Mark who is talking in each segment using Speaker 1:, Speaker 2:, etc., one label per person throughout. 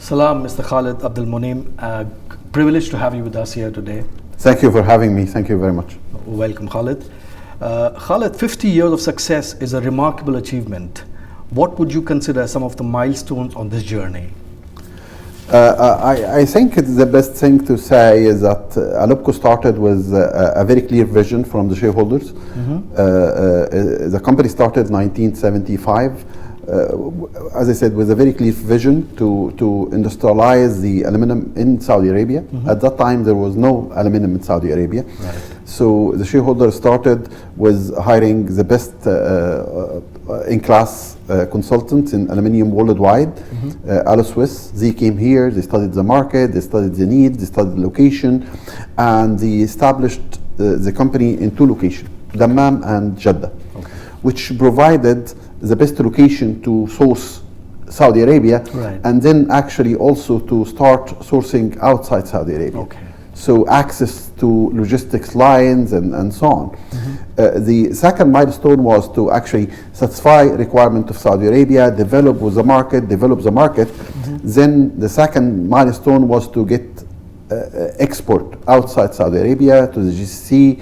Speaker 1: Salam, Mr. Khaled Abdel-Moneim. Privileged to have you with us here today.
Speaker 2: Thank you for having me. Thank you very much.
Speaker 1: Welcome, Khaled. Khaled, 50 years of success is a remarkable achievement. What would you consider some of the milestones on this journey?
Speaker 2: I think the best thing to say is that ALUPO started with a very clear vision from the shareholders. The company started in 1975, as I said, with a very clear vision to industrialize the aluminum in Saudi Arabia. At that time, there was no aluminum in Saudi Arabia.
Speaker 1: Right.
Speaker 2: So the shareholders started with hiring the best in-class consultants in aluminium worldwide, ALUSwiss. They came here, they studied the market, they studied the needs, they studied the location, and they established the company in two locations, Dammam and Jeddah, which provided the best location to source Saudi Arabia,
Speaker 1: right,
Speaker 2: and then actually also to start sourcing outside Saudi Arabia.
Speaker 1: Okay.
Speaker 2: So access to logistics lines and so on. The second milestone was to actually satisfy requirement of Saudi Arabia, develop the market. Then the second milestone was to get export outside Saudi Arabia to the GCC,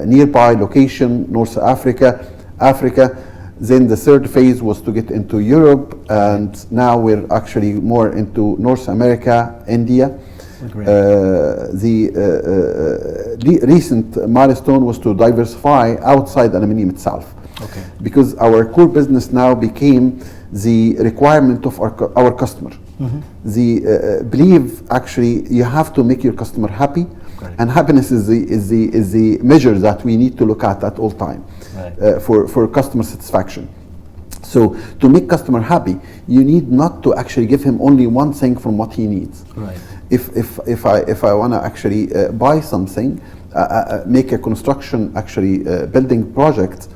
Speaker 2: nearby location, North Africa. Then the third phase was to get into Europe, and now we're actually more into North America, India. The recent milestone was to diversify outside aluminium itself.
Speaker 1: Okay.
Speaker 2: Because our core business now became the requirement of our customer. They believe actually you have to make your customer happy, and happiness is the measure that we need to look at all time, right, for customer satisfaction. So to make customer happy, you need not to actually give him only one thing from what he needs.
Speaker 1: Right.
Speaker 2: If I want to actually buy something, make a construction building project,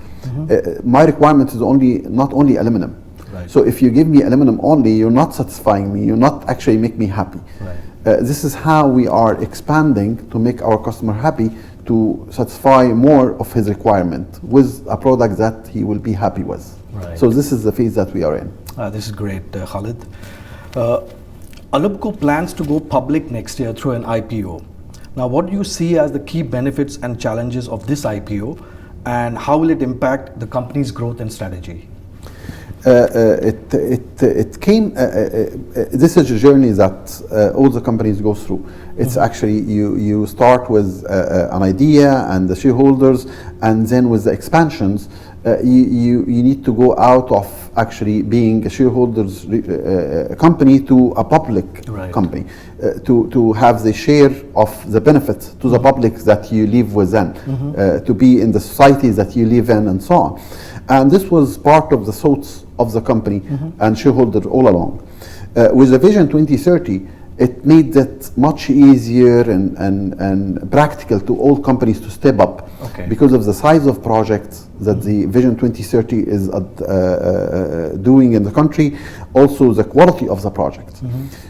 Speaker 2: my requirement is not only aluminum.
Speaker 1: Right.
Speaker 2: So if you give me aluminum only, you're not satisfying me. You're not actually make me happy.
Speaker 1: Right.
Speaker 2: This is how we are expanding to make our customer happy, to satisfy more of his requirement with a product that he will be happy with.
Speaker 1: Right.
Speaker 2: So this is the phase that we are in.
Speaker 1: This is great, Khaled. ALUPO plans to go public next year through an IPO. Now, what do you see as the key benefits and challenges of this IPO, and how will it impact the company's growth and strategy?
Speaker 2: It came. This is a journey that all the companies go through. It's actually you start with an idea and the shareholders, and then with the expansions, you need to go out of actually being a shareholders company to a public company, to have the share of the benefit to the public that you live within, to be in the society that you live in, and so on. And this was part of the thoughts of the company and shareholders all along. With the Vision 2030, it made it much easier and practical to all companies to step up, because of the size of projects that the Vision 2030 is doing in the country, also the quality of the project.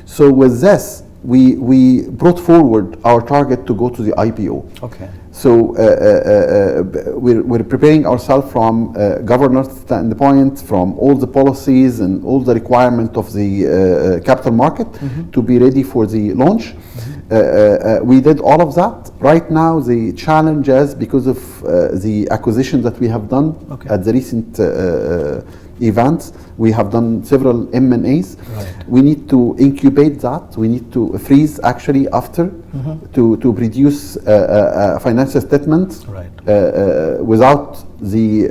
Speaker 2: So with this, we brought forward our target to go to the IPO.
Speaker 1: Okay.
Speaker 2: So we're preparing ourselves from governance standpoint, from all the policies and all the requirement of the capital market to be ready for the launch. We did all of that. Right now, the challenge is because of the acquisition that we have done at the recent events. We have done several M&As.
Speaker 1: Right.
Speaker 2: We need to incubate that. We need to freeze actually after to produce a financial statement without the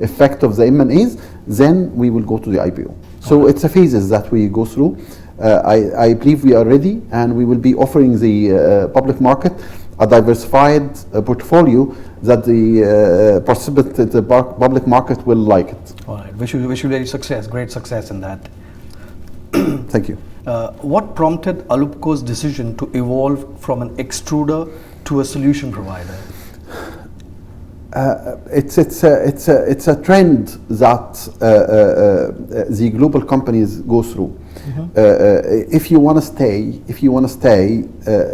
Speaker 2: effect of the M&As. Then we will go to the IPO. So it's a phases that we go through. I believe we are ready, and we will be offering the public market a diversified portfolio that the participants in the public market will like it.
Speaker 1: All right. Wish you great success in that.
Speaker 2: Thank you.
Speaker 1: What prompted ALUPCO's decision to evolve from an extruder to a solution provider?
Speaker 2: It's a trend that the global companies go through. If you want to stay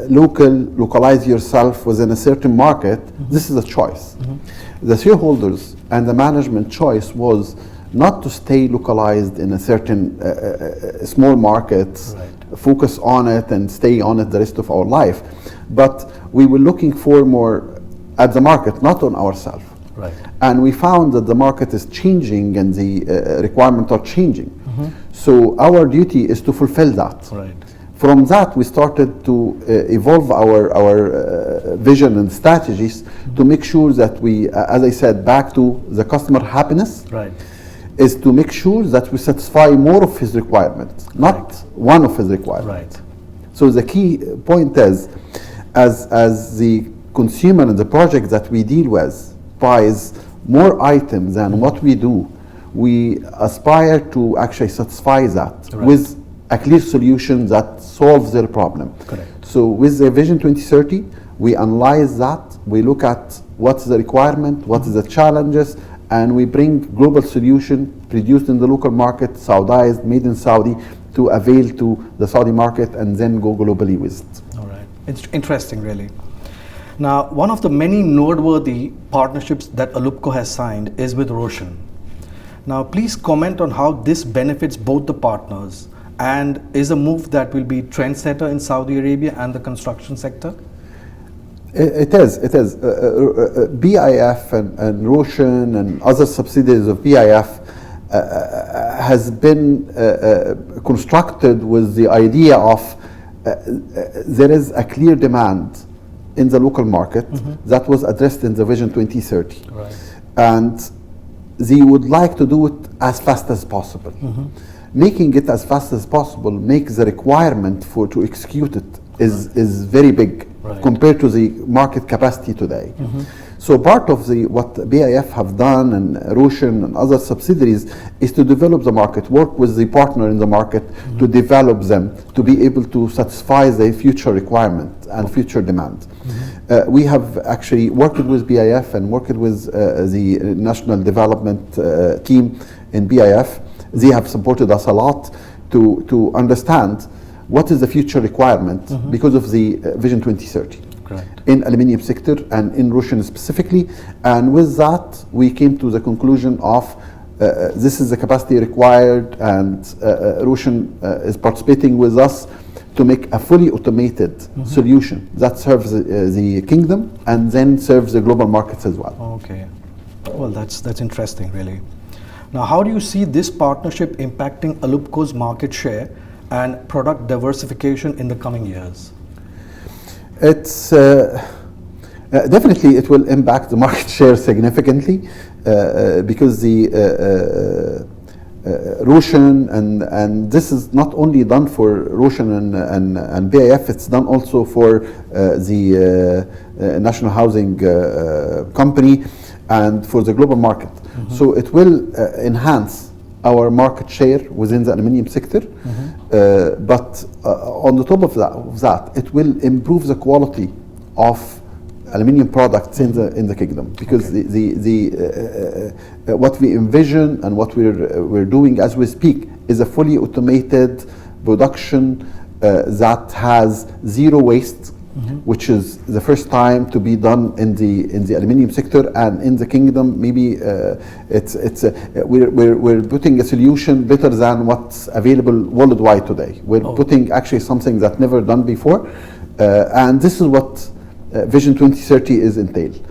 Speaker 2: localize yourself within a certain market, this is a choice. The shareholders and the management choice was not to stay localized in a certain small market, focus on it and stay on it the rest of our life. But we were looking for more at the market, not on ourselves.
Speaker 1: Right.
Speaker 2: And we found that the market is changing and the requirements are changing. So our duty is to fulfill that.
Speaker 1: Right.
Speaker 2: From that, we started to evolve our vision and strategies to make sure that we, as I said, back to the customer happiness,
Speaker 1: Right.
Speaker 2: is to make sure that we satisfy more of his requirements, not one of his requirements.
Speaker 1: Right.
Speaker 2: So the key point is, as the consumer and the project that we deal with buys more items than what we do, we aspire to actually satisfy that with a clear solution that solves their problem.
Speaker 1: Correct.
Speaker 2: So with the Vision 2030, we analyze that, we look at what's the requirement, what is the challenges, and we bring global solution produced in the local market, Saudized, made in Saudi, to avail to the Saudi market and then go globally with it.
Speaker 1: All right. It's interesting, really. Now, one of the many noteworthy partnerships that ALUPO has signed is with Roshan. Now, please comment on how this benefits both the partners and is a move that will be trendsetter in Saudi Arabia and the construction sector?
Speaker 2: It is. BIF and Roshan and other subsidiaries of BIF has been constructed with the idea of there is a clear demand in the local market that was addressed in the Vision 2030.
Speaker 1: Right.
Speaker 2: And they would like to do it as fast as possible. Making it as fast as possible makes the requirement to execute it is very big compared to the market capacity today. So part of what BIF have done and Roshan and other subsidiaries is to develop the market, work with the partner in the market to develop them, to be able to satisfy the future requirement and future demand. We have actually worked with BIF and worked with the National Development team in BIF. They have supported us a lot to understand what is the future requirement because of the Vision 2030.
Speaker 1: Correct.
Speaker 2: In aluminium sector and in Roshan specifically. And with that, we came to the conclusion of this is the capacity required, and Roshan is participating with us to make a fully automated solution that serves the kingdom and then serves the global markets as well.
Speaker 1: Okay. Well, that's interesting, really. Now, how do you see this partnership impacting ALUPO's market share and product diversification in the coming years?
Speaker 2: It's definitely it will impact the market share significantly because the Roshan and this is not only done for Roshan and BIF, it's done also for the National Housing Company and for the global market. So it will enhance our market share within the aluminium sector, but on the top of that, it will improve the quality of aluminium products in the kingdom, because what we envision and what we're doing as we speak is a fully automated production that has zero waste, which is the first time to be done in the aluminium sector and in the kingdom. Maybe we're putting a solution better than what's available worldwide today. We're putting actually something that never done before, and this is what Vision 2030 is entailed.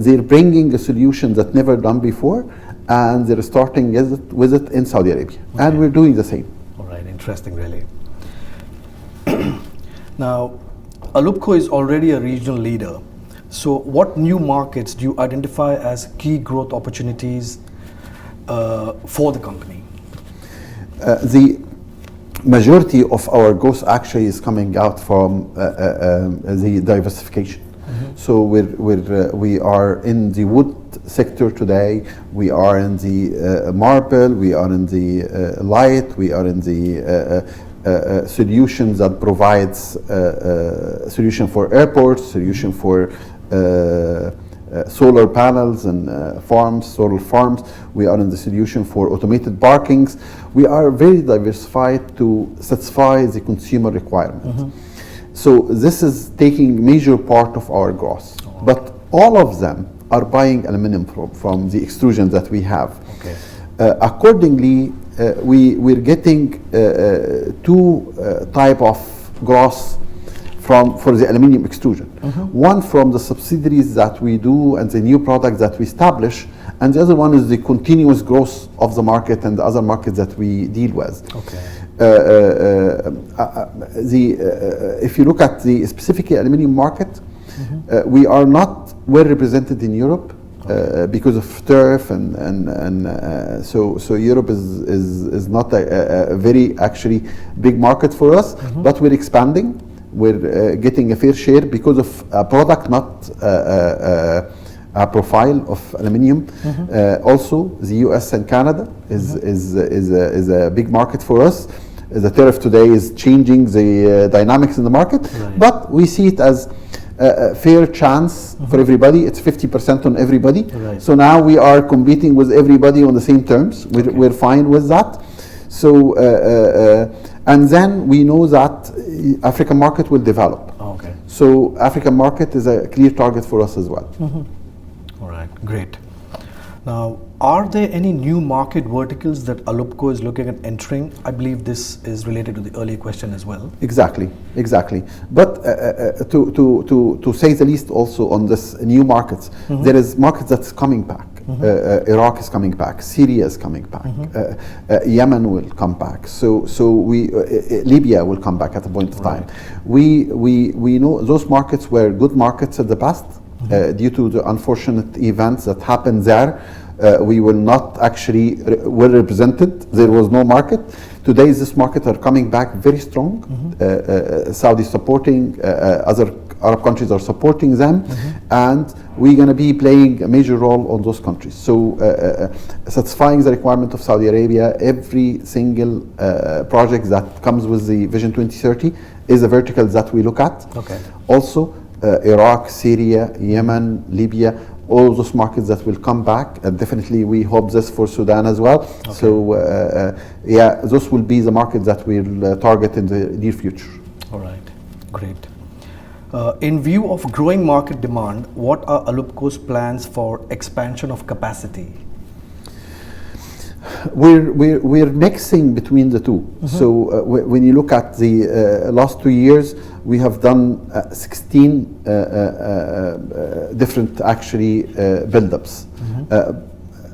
Speaker 2: They're bringing a solution that never done before, and they're starting with it in Saudi Arabia, and we're doing the same.
Speaker 1: All right, interesting, really. Now, ALUPO is already a regional leader. So what new markets do you identify as key growth opportunities for the company?
Speaker 2: The majority of our growth actually is coming out from the diversification. So we are in the wood sector today, we are in the marble, we are in the light, we are in the solutions that provides solution for airports, solution for solar panels and solar farms. We are in the solution for automated parkings. We are very diversified to satisfy the consumer requirement. So this is taking major part of our growth. But all of them are buying aluminum from the extrusions that we have. Accordingly, we're getting two type of gross for the aluminum extrusion. One from the subsidiaries that we do and the new products that we establish, and the other one is the continuous growth of the market and the other markets that we deal with.
Speaker 1: Okay.
Speaker 2: If you look at the specifically aluminum market, we are not well represented in Europe. Because of tariff so Europe is not a very actually big market for us, but we're expanding. We're getting a fair share because of a product, not a profile of aluminium. Also, the US and Canada is a big market for us. The tariff today is changing the dynamics in the market, but we see it as a fair chance for everybody. It's 50% on everybody. So now we are competing with everybody on the same terms. We're fine with that. So and then we know that African market will develop. So African market is a clear target for us as well.
Speaker 1: All right, great. Now, are there any new market verticals that ALUPO is looking at entering? I believe this is related to the earlier question as well.
Speaker 2: Exactly. But to say the least, also on this new markets, there is markets that's coming back. Iraq is coming back. Syria is coming back. Yemen will come back. So Libya will come back at a point of time. We know those markets were good markets in the past. Due to the unfortunate events that happened there, we were not actually well represented. There was no market. Today, this market are coming back very strong. Saudi supporting, other Arab countries are supporting them, and we're going to be playing a major role on those countries. So satisfying the requirement of Saudi Arabia, every single project that comes with the Vision 2030 is a vertical that we look at. Also, Iraq, Syria, Yemen, Libya, all those markets that will come back, and definitely we hope this for Sudan as well. So yeah, those will be the markets that we'll target in the near future.
Speaker 1: All right, great. In view of growing market demand, what are ALUPO's plans for expansion of capacity?
Speaker 2: We're mixing between the two. So when you look at the last 2 years, we have done 16 different actually build-ups.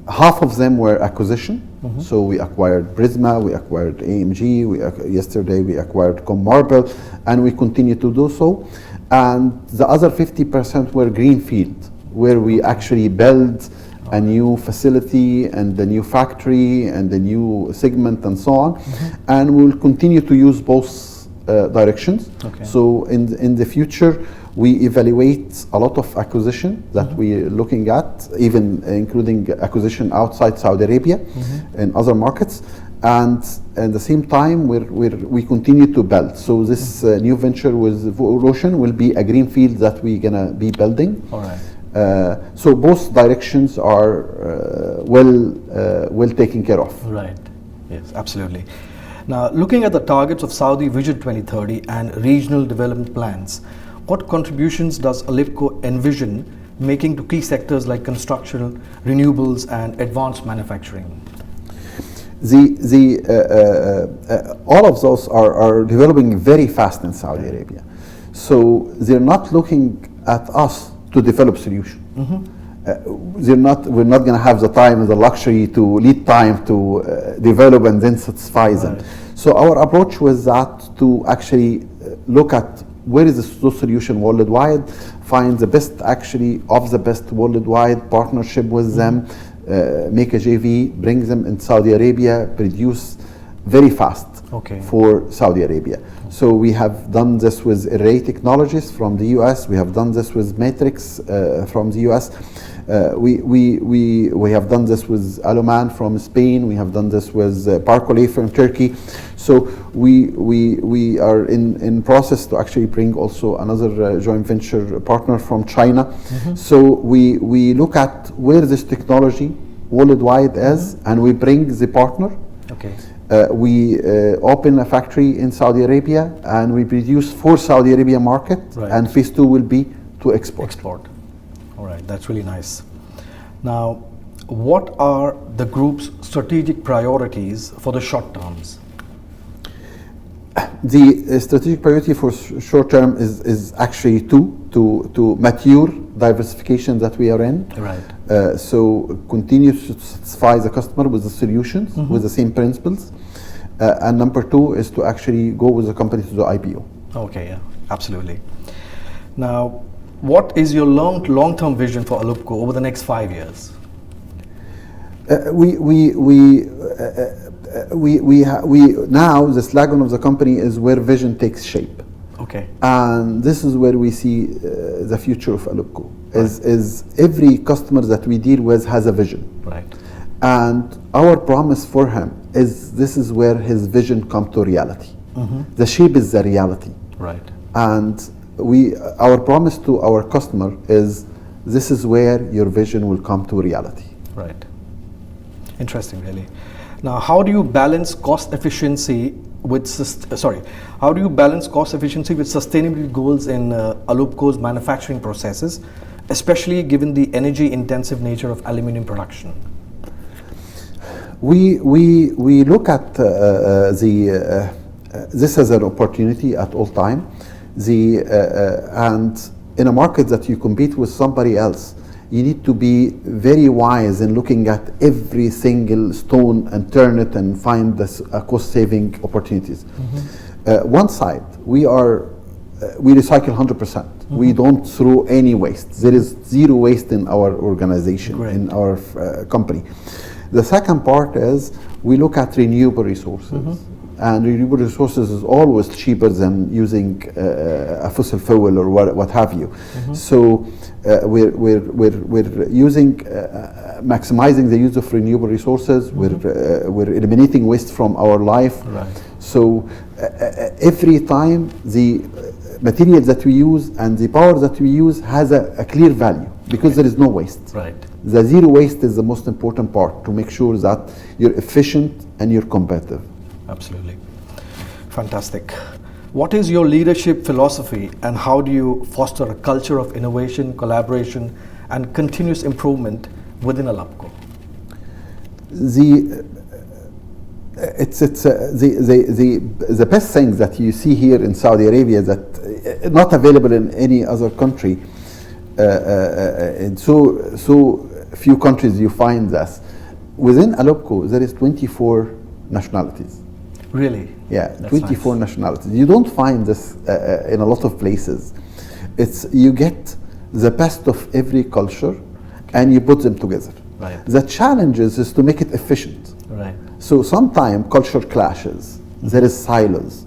Speaker 2: Half of them were acquisition. So we acquired Prisma, we acquired AMG, yesterday we acquired Marble, and we continue to do so. And the other 50% were greenfield, where we actually build a new facility and a new factory and a new segment and so on. And we'll continue to use both directions. So in the future, we evaluate a lot of acquisition that we're looking at, even including acquisition outside Saudi Arabia and other markets. And at the same time, we continue to build. So this new venture with Roshan will be a greenfield that we're gonna be building. So both directions are well taken care of.
Speaker 1: Right. Yes, absolutely. Now, looking at the targets of Saudi Vision 2030 and regional development plans, what contributions does ALUPO envision making to key sectors like construction, renewables, and advanced manufacturing?
Speaker 2: All of those are developing very fast in Saudi Arabia. So they're not looking at us to develop solution. We're not going to have the time and the luxury to lead time to develop and then satisfy them. So our approach was that to actually look at where is the solution worldwide, find the best actually of the best worldwide partnership with them, make a JV, bring them in Saudi Arabia, produce very fast for Saudi Arabia. So we have done this with Array Technologies from the US. We have done this with Matrix from the US. We have done this with Aluman from Spain. We have done this with Parkolay from Turkey. So we are in process to actually bring also another joint venture partner from China. So we look at where this technology worldwide is, and we bring the partner. We open a factory in Saudi Arabia, and we produce for Saudi Arabia market, and phase 2 will be to export.
Speaker 1: All right, that's really nice. Now, what are the group's strategic priorities for the short terms?
Speaker 2: The strategic priority for short term is actually to mature diversification that we are in.
Speaker 1: Right.
Speaker 2: So continue to satisfy the customer with the solutions, with the same principles. And number two is to actually go with the company to the IPO.
Speaker 1: Okay, yeah, absolutely. Now, what is your long-term vision for ALUPO over the next 5 years?
Speaker 2: Now the slogan of the company is where vision takes shape.
Speaker 1: Okay.
Speaker 2: And this is where we see the future of ALUPO. Is every customer that we deal with has a vision.
Speaker 1: Right.
Speaker 2: And our promise for him is this is where his vision comes to reality. The shape is the reality.
Speaker 1: Right.
Speaker 2: And our promise to our customer is this is where your vision will come to reality.
Speaker 1: Right. Interesting, really. Now, how do you balance cost efficiency with sustainability goals in ALUPO's manufacturing processes, especially given the energy-intensive nature of aluminum production?
Speaker 2: We look at this as an opportunity at all time. And in a market that you compete with somebody else, you need to be very wise in looking at every single stone and turn it and find cost-saving opportunities. One side, we recycle 100%. We don't throw any waste. There is zero waste in our organization,
Speaker 1: Great.
Speaker 2: in our company. The second part is we look at renewable resources. And renewable resources is always cheaper than using a fossil fuel or what have you. So we're using maximizing the use of renewable resources. We're eliminating waste from our life.
Speaker 1: Right.
Speaker 2: So every time the material that we use and the power that we use has a clear value because there is no waste.
Speaker 1: Right.
Speaker 2: The zero waste is the most important part to make sure that you're efficient and you're competitive.
Speaker 1: Absolutely. Fantastic. What is your leadership philosophy and how do you foster a culture of innovation, collaboration, and continuous improvement within ALUPO?
Speaker 2: The best things that you see here in Saudi Arabia that not available in any other country. In so few countries you find this. Within ALUPO there is 24 nationalities.
Speaker 1: Really?
Speaker 2: Yeah,
Speaker 1: That's
Speaker 2: 24
Speaker 1: nice.
Speaker 2: nationalities. You don't find this in a lot of places. You get the best of every culture and you put them together.
Speaker 1: Right.
Speaker 2: The challenge is to make it efficient.
Speaker 1: Right.
Speaker 2: So sometimes culture clashes, there is silos.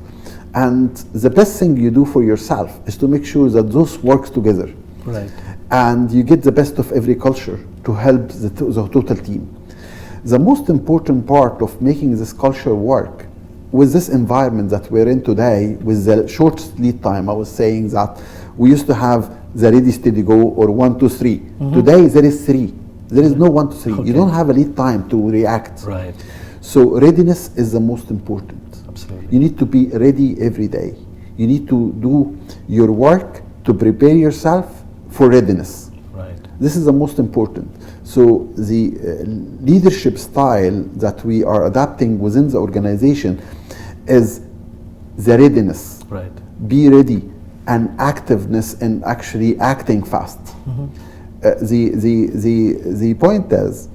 Speaker 2: And the best thing you do for yourself is to make sure that those works together.
Speaker 1: Right.
Speaker 2: And you get the best of every culture to help the total team. The most important part of making this culture work with this environment that we're in today, with the short lead time, I was saying that we used to have the ready, steady, go or 1, 2, 3. Today there is 3. There is no 1, 2, 3.
Speaker 1: Okay.
Speaker 2: You don't have a lead time to react.
Speaker 1: Right.
Speaker 2: So readiness is the most important.
Speaker 1: Absolutely.
Speaker 2: You need to be ready every day. You need to do your work to prepare yourself for readiness.
Speaker 1: Right.
Speaker 2: This is the most important. So the leadership style that we are adapting within the organization is the readiness.
Speaker 1: Right.
Speaker 2: Be ready and activeness in actually acting fast. The point is,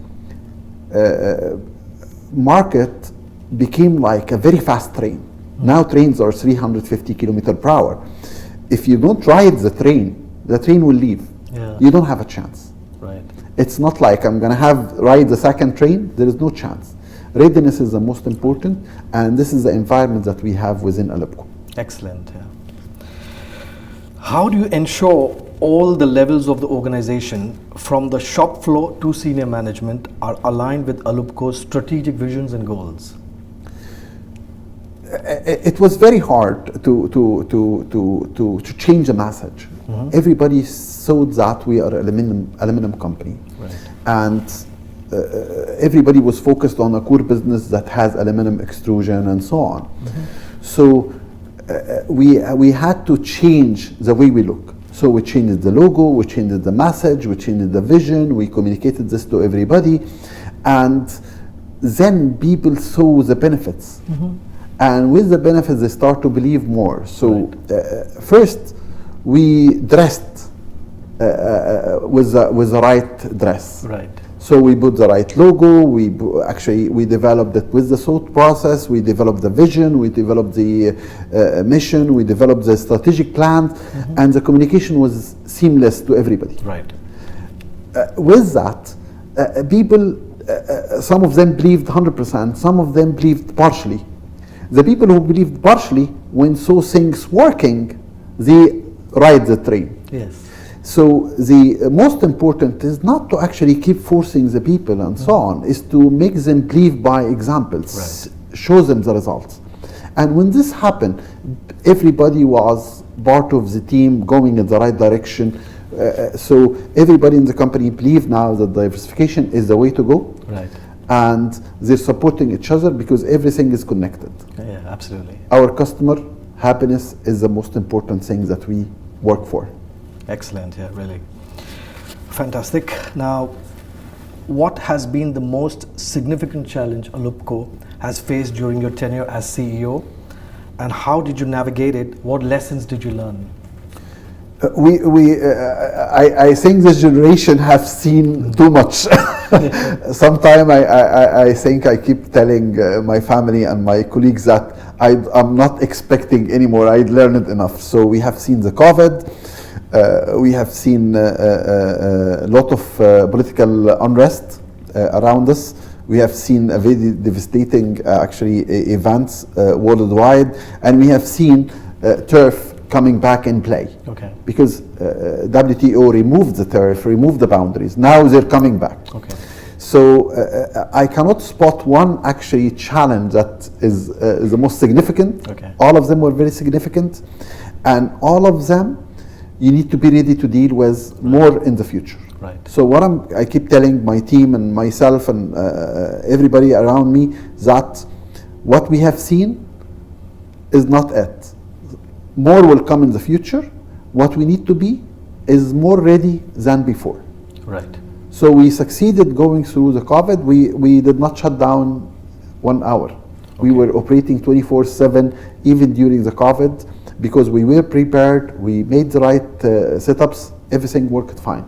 Speaker 2: market became like a very fast train. Now trains are 350 kilometers per hour. If you don't ride the train will leave.
Speaker 1: Yeah.
Speaker 2: You don't have a chance.
Speaker 1: Right.
Speaker 2: It's not like I'm going to ride the second train. There is no chance. Readiness is the most important, and this is the environment that we have within ALUPO.
Speaker 1: Excellent. Yeah. How do you ensure all the levels of the organization, from the shop floor to senior management, are aligned with ALUPO's strategic visions and goals?
Speaker 2: It was very hard to change the message. Everybody saw that we are an aluminum company,
Speaker 1: Right.
Speaker 2: and everybody was focused on a core business that has aluminum extrusion and so on. So we had to change the way we look. So we changed the logo, we changed the message, we changed the vision, we communicated this to everybody, and then people saw the benefits. And with the benefits, they start to believe more. So first, we dressed with the right dress.
Speaker 1: Right.
Speaker 2: So we put the right logo. We developed it with the thought process. We developed the vision. We developed the mission. We developed the strategic plan, and the communication was seamless to everybody.
Speaker 1: Right.
Speaker 2: With that, people, some of them believed 100%. Some of them believed partially. The people who believed partially, when saw things working, they ride the train.
Speaker 1: Yes.
Speaker 2: So the most important is not to actually keep forcing the people and so on, is to make them believe by examples, show them the results. And when this happened, everybody was part of the team going in the right direction. So everybody in the company believe now that diversification is the way to go.
Speaker 1: Right.
Speaker 2: And they're supporting each other because everything is connected.
Speaker 1: Yeah, absolutely.
Speaker 2: Our customer happiness is the most important thing that we work for.
Speaker 1: Excellent, yeah, really. Fantastic. Now, what has been the most significant challenge ALUPO has faced during your tenure as CEO, and how did you navigate it? What lessons did you learn?
Speaker 2: I think this generation have seen too much. Sometimes I think I keep telling my family and my colleagues that I'm not expecting anymore. I'd learned enough. So we have seen the COVID. We have seen a lot of political unrest around us. We have seen a very devastating events worldwide, and we have seen turf coming back in play.
Speaker 1: Okay.
Speaker 2: Because WTO removed the tariff, removed the boundaries. Now they're coming back.
Speaker 1: Okay.
Speaker 2: So I cannot spot one challenge that is the most significant.
Speaker 1: Okay.
Speaker 2: All of them were very significant, and all of them you need to be ready to deal with more in the future.
Speaker 1: Right.
Speaker 2: So what I keep telling my team and myself and everybody around me, that what we have seen is not it. More will come in the future. What we need to be is more ready than before.
Speaker 1: Right.
Speaker 2: So we succeeded going through the COVID. We did not shut down 1 hour. Okay. We were operating 24/7 even during the COVID, because we were prepared, we made the right setups, everything worked fine.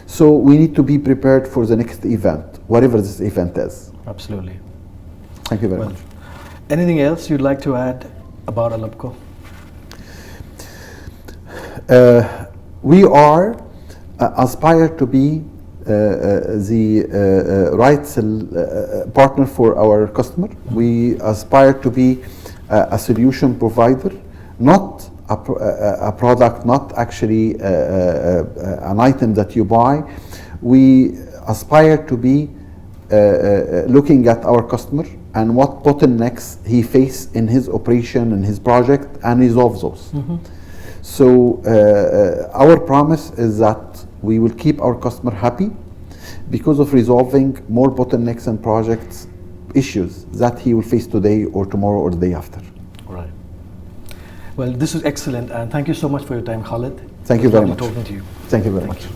Speaker 2: So we need to be prepared for the next event, whatever this event is.
Speaker 1: Absolutely.
Speaker 2: Thank you very much.
Speaker 1: Anything else you'd like to add about ALUPO?
Speaker 2: We are aspire to be the right partner for our customer. We aspire to be a solution provider, not a product, not an item that you buy. We aspire to be looking at our customer and what bottlenecks he faces in his operation and his project, and resolve those. So our promise is that we will keep our customer happy because of resolving more bottlenecks and projects issues that he will face today or tomorrow or the day after.
Speaker 1: Right. Well, this is excellent, and thank you so much for your time, Khaled.
Speaker 2: Thank you very much.
Speaker 1: Talking to you.
Speaker 2: Thank you very much.